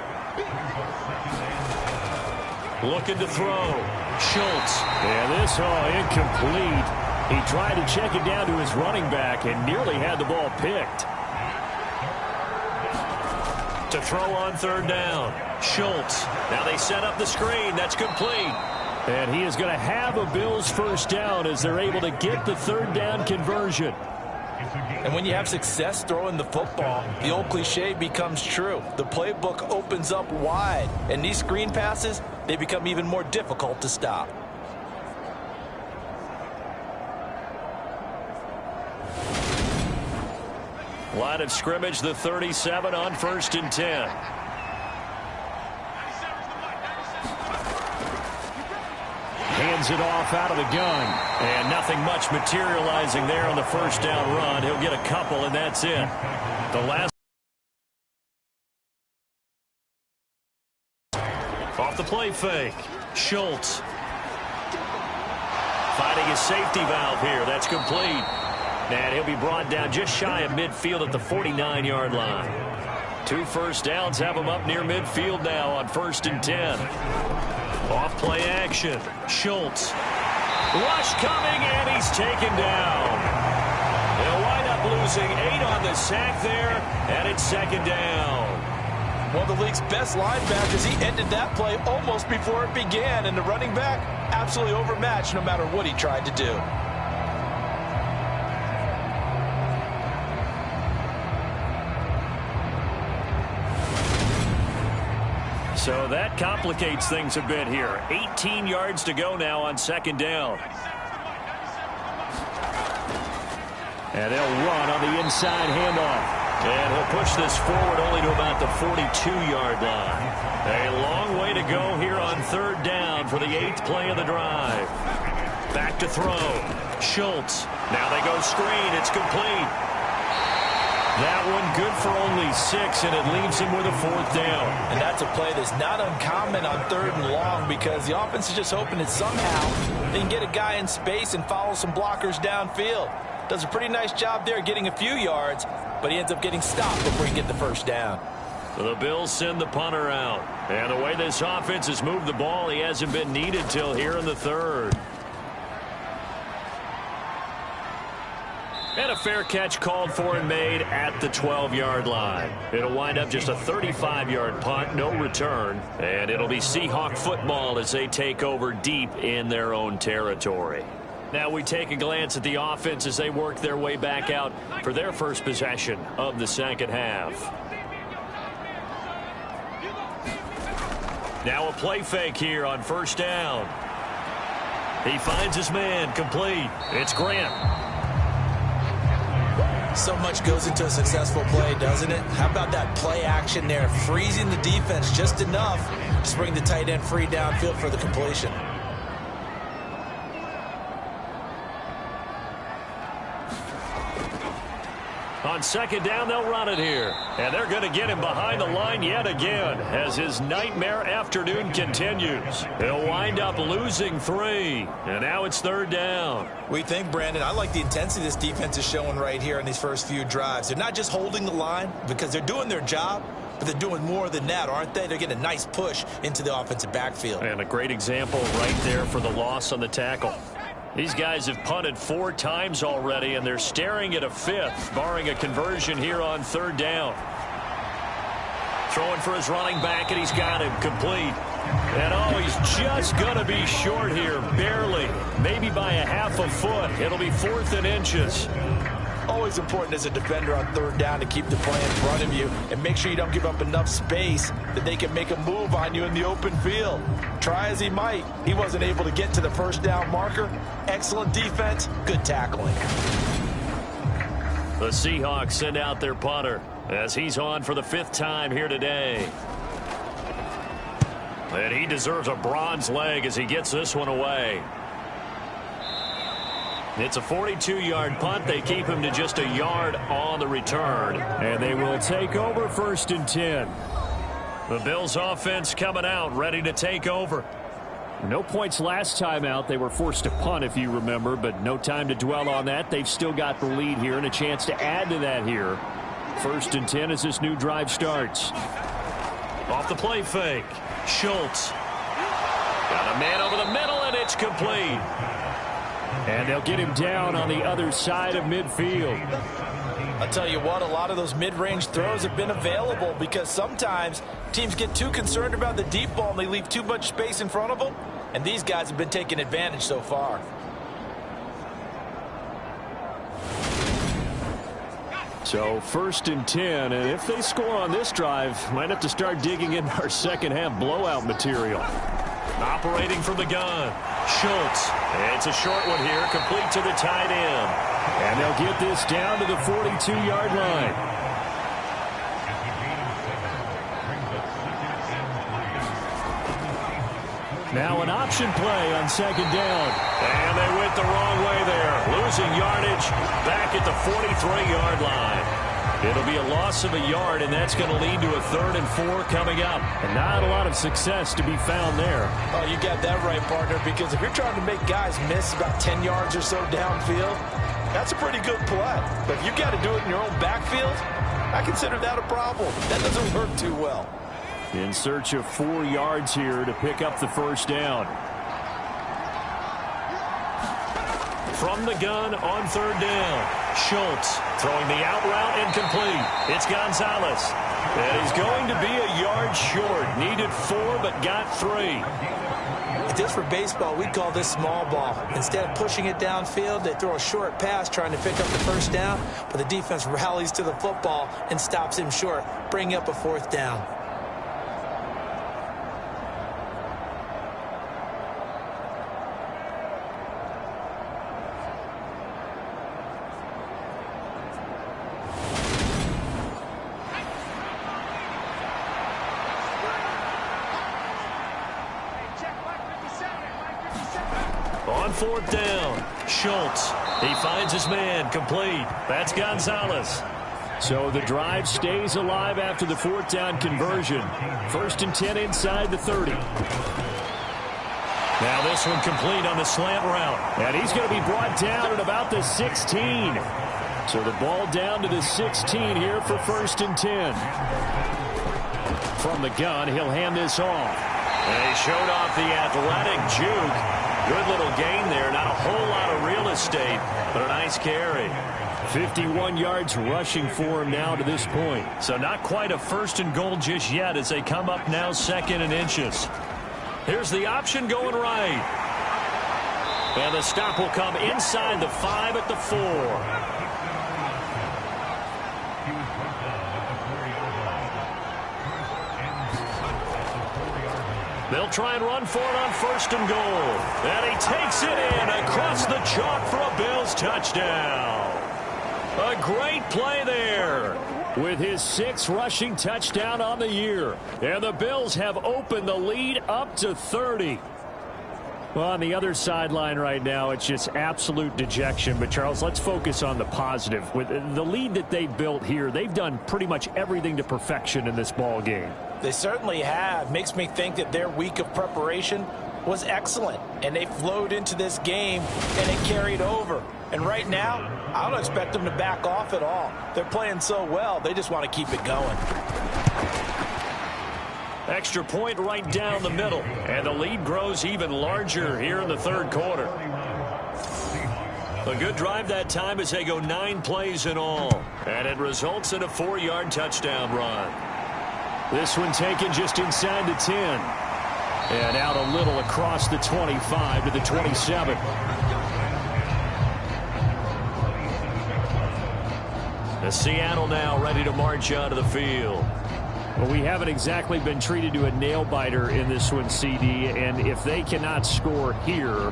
B: Looking to throw. Schultz.
C: And this, incomplete. He tried to check it down to his running back and nearly had the ball picked.
B: To throw on third down. Schultz. Now they set up the screen. That's complete.
C: And he is going to have a Bills first down as they're able to get the third down conversion.
D: And when you have success throwing the football, the old cliche becomes true. The playbook opens up wide, and these screen passes, they become even more difficult to stop.
B: Line of scrimmage, the 37 on 1st and 10.
C: Hands it off out of the gun.
B: And nothing much materializing there on the first down run. He'll get a couple, and that's it. The last off the play fake. Schultz. Finding his safety valve here. That's complete. And he'll be brought down just shy of midfield at the 49-yard line. 2 first downs have him up near midfield now on 1st and 10. Off play action. Schultz. Rush coming, and he's taken down. They'll wind up losing 8 on the sack there, and it's 2nd down.
D: One of the league's best linebackers, he ended that play almost before it began, and the running back absolutely overmatched no matter what he tried to do.
B: So that complicates things a bit here. 18 yards to go now on 2nd down.
C: And they'll run on the inside handoff.
B: And he'll push this forward only to about the 42-yard line. A long way to go here on 3rd down for the 8th play of the drive. Back to throw. Schultz. Now they go screen. It's complete. That one good for only 6, and it leaves him with a 4th down.
D: And that's a play that's not uncommon on 3rd and long because the offense is just hoping that somehow they can get a guy in space and follow some blockers downfield. Does a pretty nice job there getting a few yards, but he ends up getting stopped before he can get the first down.
B: So the Bills send the punter out. And the way this offense has moved the ball, he hasn't been needed till here in the 3rd. And a fair catch called for and made at the 12-yard line. It'll wind up just a 35-yard punt, no return. And it'll be Seahawk football as they take over deep in their own territory. Now we take a glance at the offense as they work their way back out for their first possession of the 2nd half. Now a play fake here on 1st down. He finds his man, complete. It's Grant.
D: So much goes into a successful play, doesn't it? How about that play action there, freezing the defense just enough to bring the tight end free downfield for the completion.
B: On 2nd down, they'll run it here. And they're going to get him behind the line yet again as his nightmare afternoon continues. He'll wind up losing 3. And now it's 3rd down.
D: We think, Brandon, I like the intensity this defense is showing right here in these first few drives. They're not just holding the line because they're doing their job, but they're doing more than that, aren't they? They're getting a nice push into the offensive backfield.
B: And a great example right there for the loss on the tackle. These guys have punted 4 times already, and they're staring at a 5th, barring a conversion here on 3rd down. Throwing for his running back, and he's got him complete. And, oh, he's just going to be short here, barely, maybe by a half a foot. It'll be 4th and inches.
D: Always important as a defender on 3rd down to keep the play in front of you and make sure you don't give up enough space that they can make a move on you in the open field. Try as he might, he wasn't able to get to the first down marker. Excellent defense, good tackling.
B: The Seahawks send out their punter as he's on for the 5th time here today. And he deserves a bronze leg as he gets this one away. It's a 42-yard punt. They keep him to just a yard on the return.
C: And they will take over 1st and 10.
B: The Bills offense coming out, ready to take over.
C: No points last time out. They were forced to punt, if you remember, but no time to dwell on that. They've still got the lead here and a chance to add to that here. 1st and 10 as this new drive starts.
B: Off the play fake. Schultz. Got a man over the middle, and it's complete.
C: And they'll get him down on the other side of midfield.
D: I'll tell you what, a lot of those mid-range throws have been available because sometimes teams get too concerned about the deep ball and they leave too much space in front of them, and these guys have been taking advantage so far.
C: So 1st and 10, and if they score on this drive, might have to start digging in our second half blowout material.
B: Operating from the gun, Schultz. It's a short one here, complete to the tight end.
C: And they'll get this down to the 42-yard line. Now an option play on 2nd down.
B: And they went the wrong way there. Losing yardage back at the 43-yard line. It'll be a loss of a yard, and that's going to lead to a 3rd and 4 coming up.
C: And not a lot of success to be found there.
D: Oh, you got that right, partner, because if you're trying to make guys miss about 10 yards or so downfield, that's a pretty good play. But if you got to do it in your own backfield, I consider that a problem. That doesn't work too well.
C: In search of 4 yards here to pick up the 1st down.
B: From the gun on 3rd down. Schultz throwing the out route incomplete. It's Gonzalez. And he's going to be a yard short. Needed 4 but got 3.
D: Just for baseball, we call this small ball. Instead of pushing it downfield, they throw a short pass trying to pick up the 1st down, but the defense rallies to the football and stops him short, bringing up a 4th down.
B: On 4th down, Schultz. He finds his man, complete. That's Gonzalez.
C: So the drive stays alive after the 4th down conversion. 1st and 10 inside the 30.
B: Now this one complete on the slant route.
C: And he's going to be brought down at about the 16. So the ball down to the 16 here for 1st and 10. From the gun, he'll hand this off.
B: And he showed off the athletic juke. Good little gain there. Not a whole lot of real estate, but a nice carry.
C: 51 yards rushing for him now to this point.
B: So not quite a 1st and goal just yet as they come up now 2nd and inches. Here's the option going right. And the stop will come inside the 5 at the 4. They'll try and run for it on 1st and goal. And he takes it in across the chalk for a Bills touchdown. A great play there.
C: With his 6th rushing touchdown on the year. And the Bills have opened the lead up to 30. Well, on the other sideline right now, it's just absolute dejection. But, Charles, let's focus on the positive. With the lead that they built here, they've done pretty much everything to perfection in this ball game.
D: They certainly have. Makes me think that their week of preparation was excellent. And they flowed into this game, and it carried over. And right now, I don't expect them to back off at all. They're playing so well, they just want to keep it going.
B: Extra point right down the middle. And the lead grows even larger here in the 3rd quarter. A good drive that time as they go 9 plays in all. And it results in a 4-yard touchdown run.
C: This one taken just inside the 10. And out a little across the 25 to the 27.
B: The Seattle now ready to march out of the field.
C: Well, we haven't exactly been treated to a nail-biter in this one, CD, and if they cannot score here,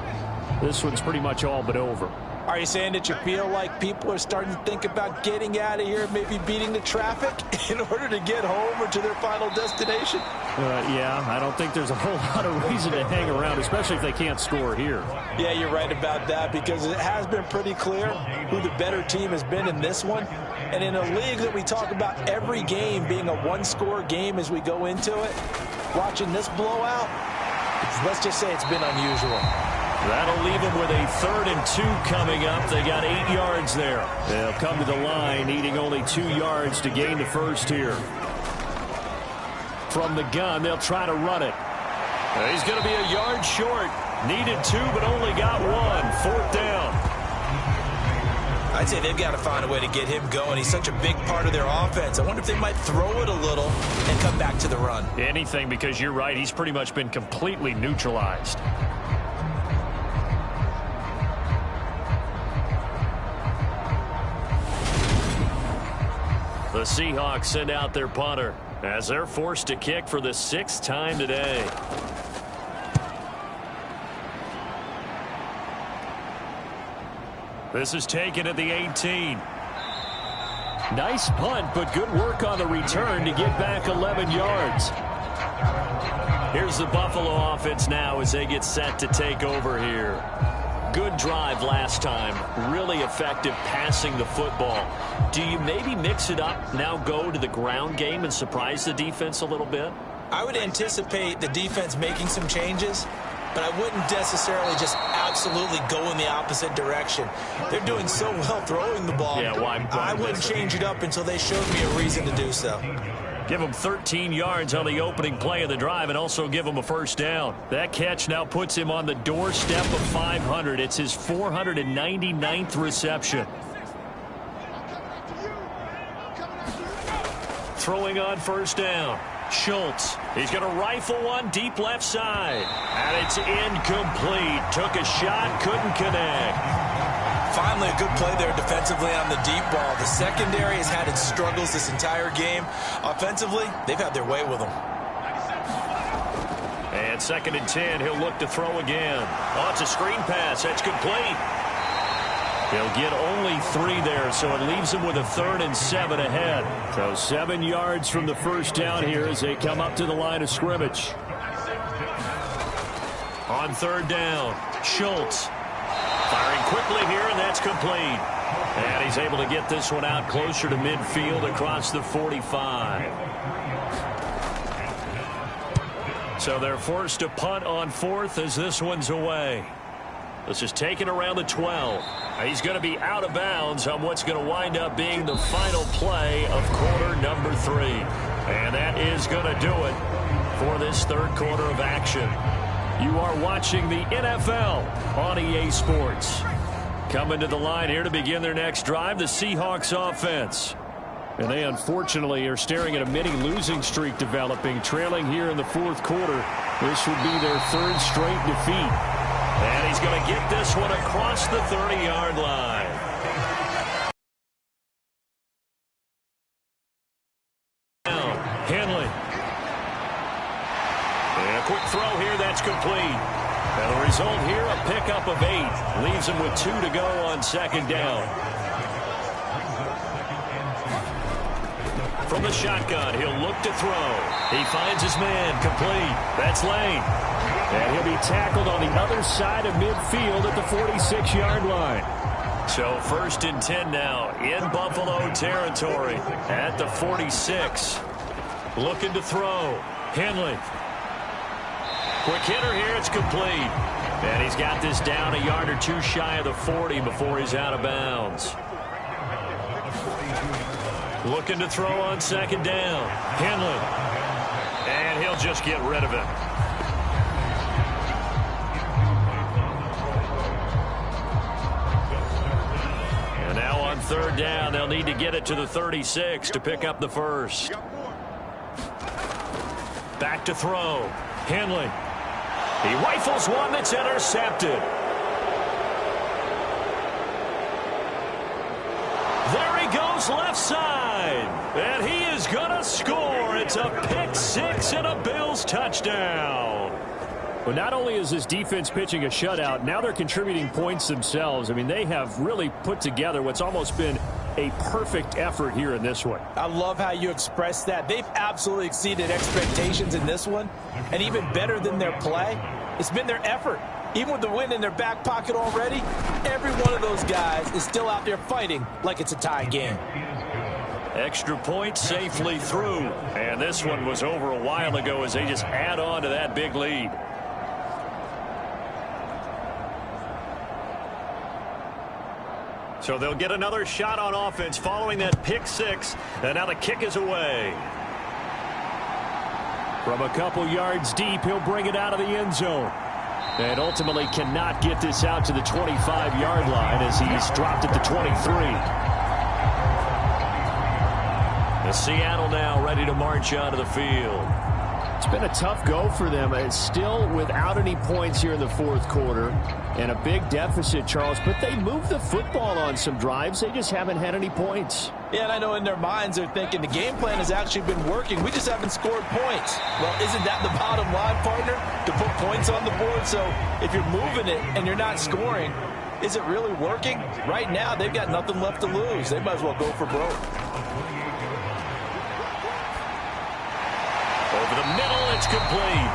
C: this one's pretty much all but over.
D: Are you saying that you feel like people are starting to think about getting out of here, maybe beating the traffic in order to get home or to their final destination?
C: Yeah, I don't think there's a whole lot of reason to hang around, especially if they can't score here.
D: Yeah, you're right about that because it has been pretty clear who the better team has been in this one. And in a league that we talk about every game being a one-score game as we go into it, watching this blowout, let's just say it's been unusual.
B: That'll leave them with a 3rd and 2 coming up. They got 8 yards there.
C: They'll come to the line, needing only 2 yards to gain the 1st here. From the gun, they'll try to run it.
B: He's going to be a yard short. Needed 2, but only got 1. 4th down.
D: I'd say they've got to find a way to get him going. He's such a big part of their offense. I wonder if they might throw it a little and come back to the run.
C: Anything, because you're right. He's pretty much been completely neutralized. The Seahawks send out their punter as they're forced to kick for the 6th time today. This is taken at the 18. Nice punt, but good work on the return to get back 11 yards. Here's the Buffalo offense now as they get set to take over here. Good drive last time. Really effective passing the football. Do you maybe mix it up, now go to the ground game and surprise the defense a little bit?
D: I would anticipate the defense making some changes, but I wouldn't necessarily just absolutely go in the opposite direction. They're doing so well throwing the ball.
C: Yeah,
D: I wouldn't change it up until they showed me a reason to do so.
C: Give him 13 yards on the opening play of the drive and also give him a first down. That catch now puts him on the doorstep of 500. It's his 499th reception. Throwing on first down. Schultz. He's going to rifle one deep left side. And it's incomplete. Took a shot, couldn't connect.
D: Finally, a good play there defensively on the deep ball. The secondary has had its struggles this entire game. Offensively, they've had their way with them.
C: And 2nd and 10, he'll look to throw again. Oh, it's a screen pass. That's complete. He'll get only 3 there, so it leaves him with a 3rd and 7 ahead. So 7 yards from the first down here as they come up to the line of scrimmage. On 3rd down, Schultz. Firing quickly here, and that's complete. And he's able to get this one out closer to midfield across the 45. So they're forced to punt on 4th as this one's away. This is taken around the 12. He's going to be out of bounds on what's going to wind up being the final play of quarter number 3. And that is going to do it for this 3rd quarter of action. You are watching the NFL on EA Sports. Coming to the line here to begin their next drive, the Seahawks offense. And they unfortunately are staring at a mini losing streak developing, trailing here in the 4th quarter. This would be their 3rd straight defeat. And he's going to get this one across the 30-yard line. Now, Henley. And a quick throw here, that's complete. And the result here, a pickup of 8. Leaves him with 2 to go on 2nd down. From the shotgun, he'll look to throw. He finds his man, complete. That's Lane. And he'll be tackled on the other side of midfield at the 46-yard line. So 1st and 10 now in Buffalo territory at the 46. Looking to throw. Henley. Quick hitter here, it's complete. And he's got this down a yard or 2 shy of the 40 before he's out of bounds. Looking to throw on 2nd down. Henley. And he'll just get rid of it. And now on 3rd down, they'll need to get it to the 36 to pick up the 1st. Back to throw. Henley. He rifles one that's intercepted. There he goes left side. And he is going to score. It's a pick 6 and a Bills touchdown. Well, not only is this defense pitching a shutout, now they're contributing points themselves. I mean, they have really put together what's almost been a perfect effort here in this one.
D: I love how you express that. They've absolutely exceeded expectations in this one. And even better than their play, it's been their effort. Even with the win in their back pocket already, every one of those guys is still out there fighting like it's a tie game.
C: Extra point safely through. And this one was over a while ago as they just add on to that big lead. So they'll get another shot on offense following that pick 6. And now the kick is away. From a couple yards deep, he'll bring it out of the end zone. And ultimately cannot get this out to the 25-yard line as he's dropped at the 23.
B: The Seattle now ready to march out of the field.
C: It's been a tough go for them. It's still without any points here in the fourth quarter and a big deficit, Charles. But they moved the football on some drives. They just haven't had any points.
D: Yeah, and I know in their minds they're thinking the game plan has actually been working. We just haven't scored points. Well, isn't that the bottom line, partner? To put points on the board? So if you're moving it and you're not scoring, is it really working? Right now, they've got nothing left to lose. They might as well go for broke.
B: Over the middle, it's complete.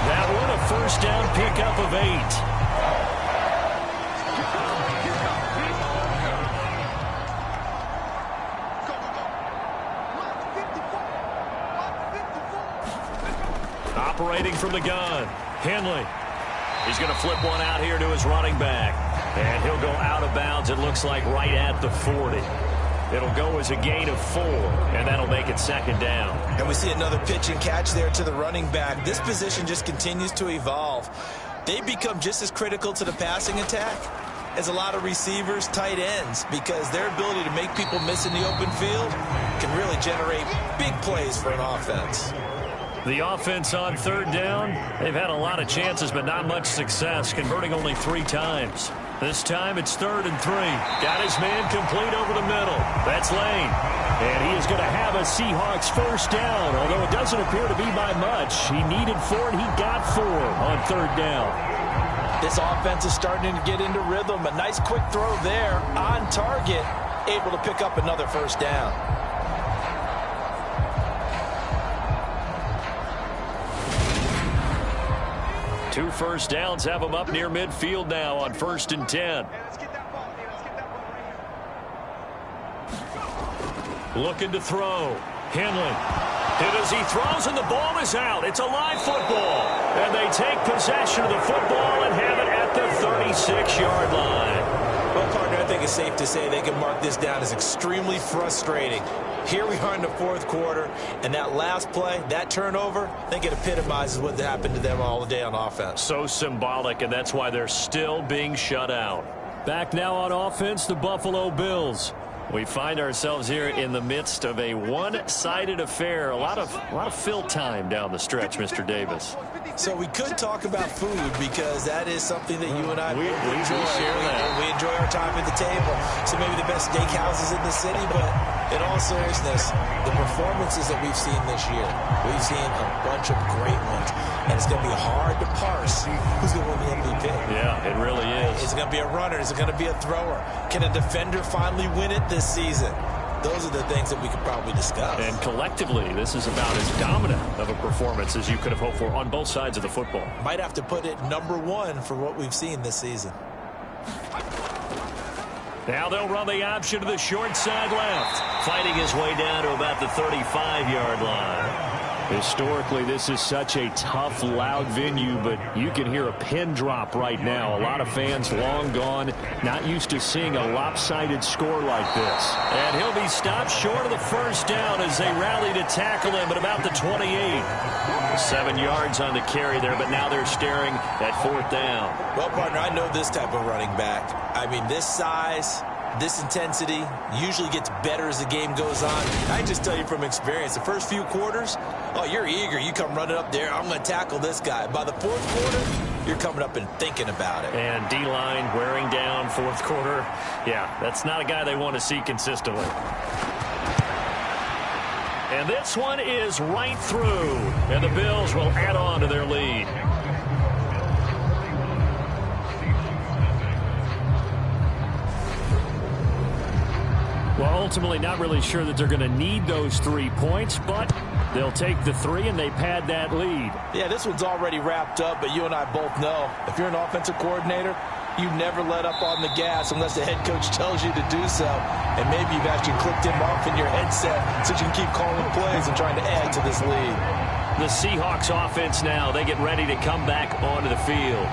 B: That one a first down pickup of 8. Operating from the gun, Henley. He's going to flip one out here to his running back. And he'll go out of bounds, it looks like, right at the 40. It'll go as a gain of 4, and that'll make it second down.
D: And we see another pitch and catch there to the running back. This position just continues to evolve. They become just as critical to the passing attack as a lot of receivers, tight ends, because their ability to make people miss in the open field can really generate big plays for an offense.
B: The offense on third down, they've had a lot of chances, but not much success, converting only 3 times. This time it's 3rd and 3. Got his man complete over the middle. That's Lane.
C: And he is going to have a Seahawks first down, although it doesn't appear to be by much. He needed 4, and he got 4 on third down.
D: This offense is starting to get into rhythm. A nice quick throw there on target, able to pick up another first down.
B: Two first downs have them up near midfield now on 1st and 10. Looking to throw. Henley. Hit as he throws, and the ball is out. It's a live football. And they take possession of the football and have it at the 36-yard line.
D: Well, partner, I think it's safe to say they can mark this down as extremely frustrating. Here we are in the fourth quarter, and that last play, that turnover, I think it epitomizes what happened to them all day on offense.
B: So symbolic, and that's why they're still being shut out.
C: Back now on offense, the Buffalo Bills.
B: We find ourselves here in the midst of a one-sided affair. A lot of fill time down the stretch, Mr. Davis.
D: So we could talk about food because that is something that you and I
B: we
D: enjoy.
B: Share that.
D: We enjoy our time at the table. So maybe the best steakhouses in the city, but in all seriousness, the performances that we've seen this year, we've seen a bunch of great ones, and it's going to be hard to parse who's going to win the MVP.
B: Yeah, it really is.
D: Is it going to be a runner? Is it going to be a thrower? Can a defender finally win it this season? Those are the things that we could probably discuss.
B: And collectively, this is about as dominant of a performance as you could have hoped for on both sides of the football.
D: Might have to put it #1 for what we've seen this season.
B: Now they'll run the option to the short side left. Fighting his way down to about the 35-yard line.
C: Historically, this is such a tough, loud venue, but you can hear a pin drop right now. A lot of fans long gone, not used to seeing a lopsided score like this.
B: And he'll be stopped short of the first down as they rally to tackle him at about the 28. 7 yards on the carry there, but now they're staring at 4th down.
D: Well, partner, I know this type of running back. I mean, this size, this intensity usually gets better as the game goes on. I just tell you from experience, the first few quarters, oh, you're eager. You come running up there. I'm going to tackle this guy. By the fourth quarter, you're coming up and thinking about it.
B: And D-line wearing down fourth quarter. Yeah, that's not a guy they want to see consistently. And this one is right through. And the Bills will add on to their lead.
C: Well, ultimately not really sure that they're going to need those 3 points, but they'll take the 3 and they pad that lead.
D: Yeah, this one's already wrapped up, but you and I both know if you're an offensive coordinator, you never let up on the gas unless the head coach tells you to do so. And maybe you've actually clicked him off in your headset so you can keep calling plays and trying to add to this lead.
B: The Seahawks offense now, they get ready to come back onto the field.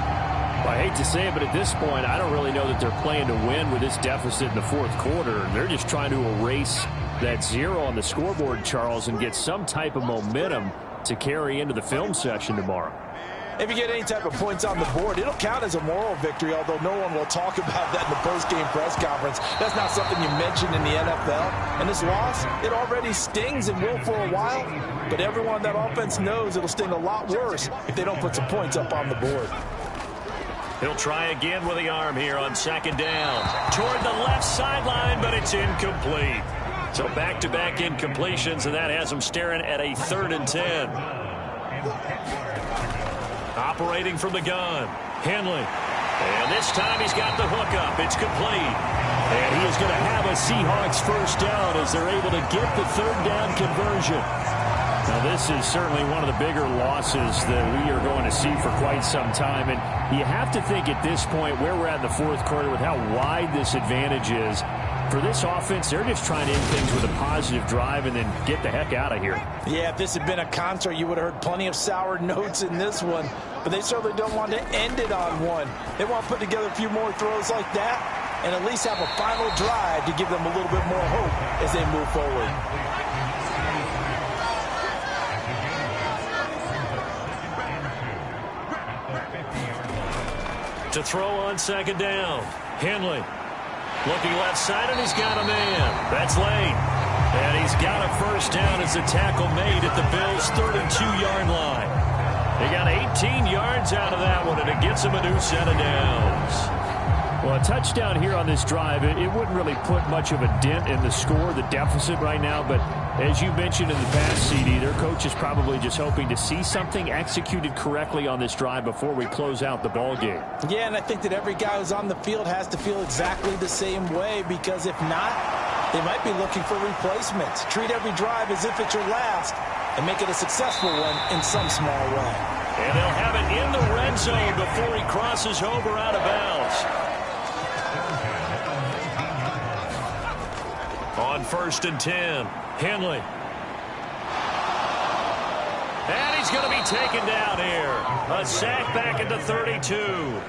C: Well, I hate to say it, but at this point, I don't really know that they're playing to win with this deficit in the fourth quarter. They're just trying to erase that 0 on the scoreboard, Charles, and get some type of momentum to carry into the film session tomorrow.
D: If you get any type of points on the board, it'll count as a moral victory, although no one will talk about that in the post-game press conference. That's not something you mention in the NFL. And this loss, it already stings and will for a while, but everyone on that offense knows it'll sting a lot worse if they don't put some points up on the board.
B: He'll try again with the arm here on second down. Toward the left sideline, but it's incomplete. So back-to-back incompletions, and that has him staring at a 3rd and 10. Operating from the gun, Henley. And this time he's got the hookup. It's complete.
C: And he is going to have a Seahawks first down as they're able to get the 3rd down conversion. Now, this is certainly one of the bigger losses that we are going to see for quite some time. And you have to think at this point where we're at in the 4th quarter with how wide this advantage is. For this offense, they're just trying to end things with a positive drive and then get the heck out of here.
D: Yeah, if this had been a concert, you would have heard plenty of sour notes in this one. But they certainly don't want to end it on one. They want to put together a few more throws like that and at least have a final drive to give them a little bit more hope as they move forward.
B: To throw on second down, Henley. Looking left side, and he's got a man. That's Lane. And he's got a first down as the tackle made at the Bills' 32-yard line. They got 18 yards out of that one, and it gets him a new set of downs.
C: Well, a touchdown here on this drive, it wouldn't really put much of a dent in the score, the deficit right now. But as you mentioned in the past, CD, their coach is probably just hoping to see something executed correctly on this drive before we close out the ball game.
D: Yeah, and I think that every guy who's on the field has to feel exactly the same way, because if not, they might be looking for replacements. Treat every drive as if it's your last and make it a successful one in some small way.
B: And they'll have it in the red zone before he crosses over out of bounds. On 1st and 10, Henley. And he's going to be taken down here. A sack back into 32.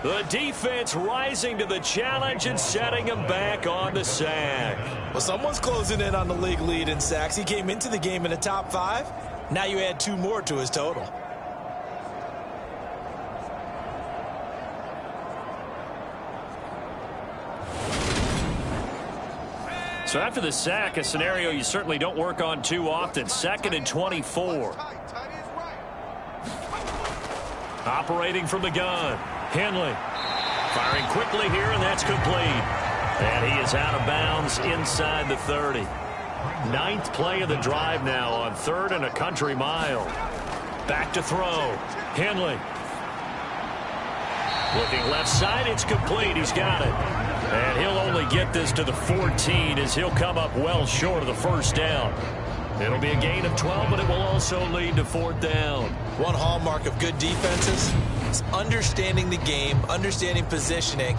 B: The defense rising to the challenge and setting him back on the sack.
D: Well, someone's closing in on the league lead in sacks. He came into the game in the top 5. Now you add 2 more to his total.
B: So after the sack, a scenario you certainly don't work on too often. 2nd and 24. Operating from the gun, Henley. Firing quickly here, and that's complete. And he is out of bounds inside the 30. 9th play of the drive now on 3rd and a country mile. Back to throw, Henley. Looking left side, it's complete. He's got it. And he'll only get this to the 14 as he'll come up well short of the first down. It'll be a gain of 12, but it will also lead to 4th down.
D: One hallmark of good defenses is understanding the game, understanding positioning,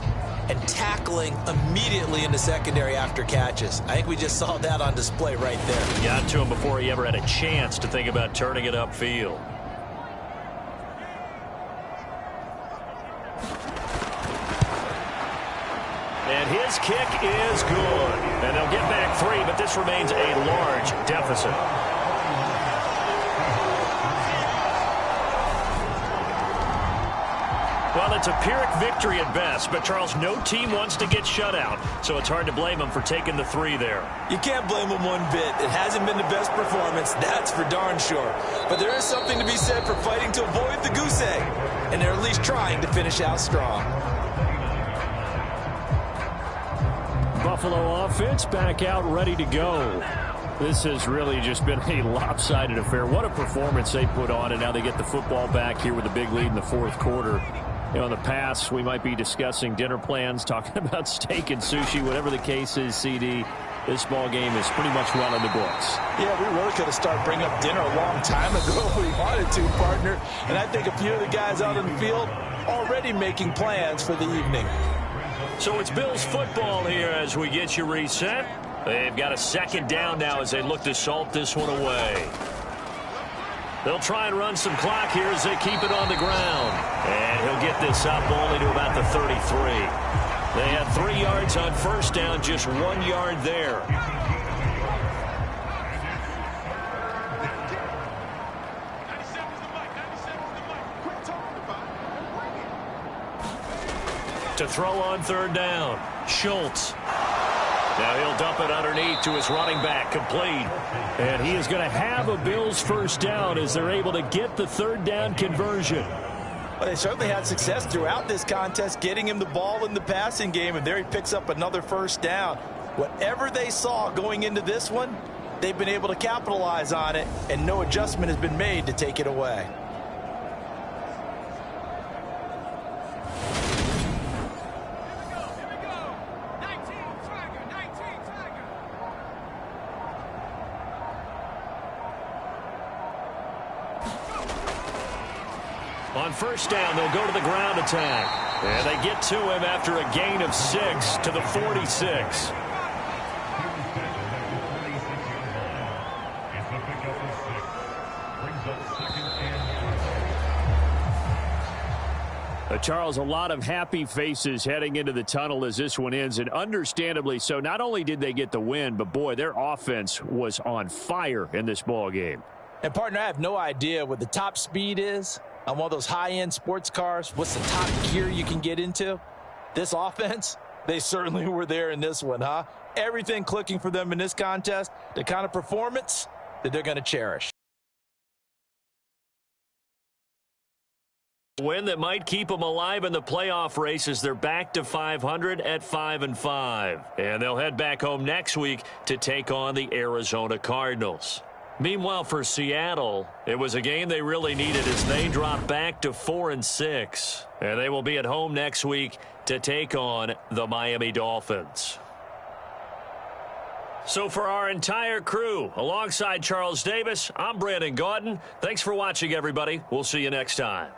D: and tackling immediately in the secondary after catches. I think we just saw that on display right there.
B: Got to him before he ever had a chance to think about turning it upfield. And his kick is good. And they'll get back 3, but this remains a large deficit. Well, it's a Pyrrhic victory at best, but Charles, no team wants to get shut out, so it's hard to blame them for taking the 3 there.
D: You can't blame them one bit. It hasn't been the best performance, that's for darn sure. But there is something to be said for fighting to avoid the goose egg, and they're at least trying to finish out strong.
C: Buffalo offense back out, ready to go. This has really just been a lopsided affair. What a performance they put on, and now they get the football back here with a big lead in the 4th quarter. You know, in the past, we might be discussing dinner plans, talking about steak and sushi, whatever the case is, CD. This ball game is pretty much well in the books.
D: Yeah, we really could have started bringing up dinner a long time ago if we wanted to, partner. And I think a few of the guys out in the field already making plans for the evening.
B: So it's Bills football here as we get you reset. They've got a 2nd down now as they look to salt this one away. They'll try and run some clock here as they keep it on the ground. And he'll get this up only to about the 33. They had 3 yards on first down, just 1 yard there. To throw on third down, Schultz. Now he'll dump it underneath to his running back, complete.
C: And he is going to have a Bills first down as they're able to get the third down conversion.
D: Well, they certainly had success throughout this contest getting him the ball in the passing game, and there he picks up another first down. Whatever they saw going into this one, they've been able to capitalize on it, and no adjustment has been made to take it away.
B: On first down, they'll go to the ground attack. And they get to him after a gain of 6 to the 46.
C: Charles, a lot of happy faces heading into the tunnel as this one ends, and understandably so. Not only did they get the win, but, boy, their offense was on fire in this ball game.
D: And, partner, I have no idea what the top speed is on one of those high-end sports cars. What's the top gear you can get into? This offense, they certainly were there in this one, huh? Everything clicking for them in this contest, the kind of performance that they're going to cherish.
B: Win that might keep them alive in the playoff race as they're back to 500 at 5-5. And they'll head back home next week to take on the Arizona Cardinals. Meanwhile, for Seattle, it was a game they really needed as they drop back to 4-6. And they will be at home next week to take on the Miami Dolphins. So for our entire crew, alongside Charles Davis, I'm Brandon Gaudin. Thanks for watching, everybody. We'll see you next time.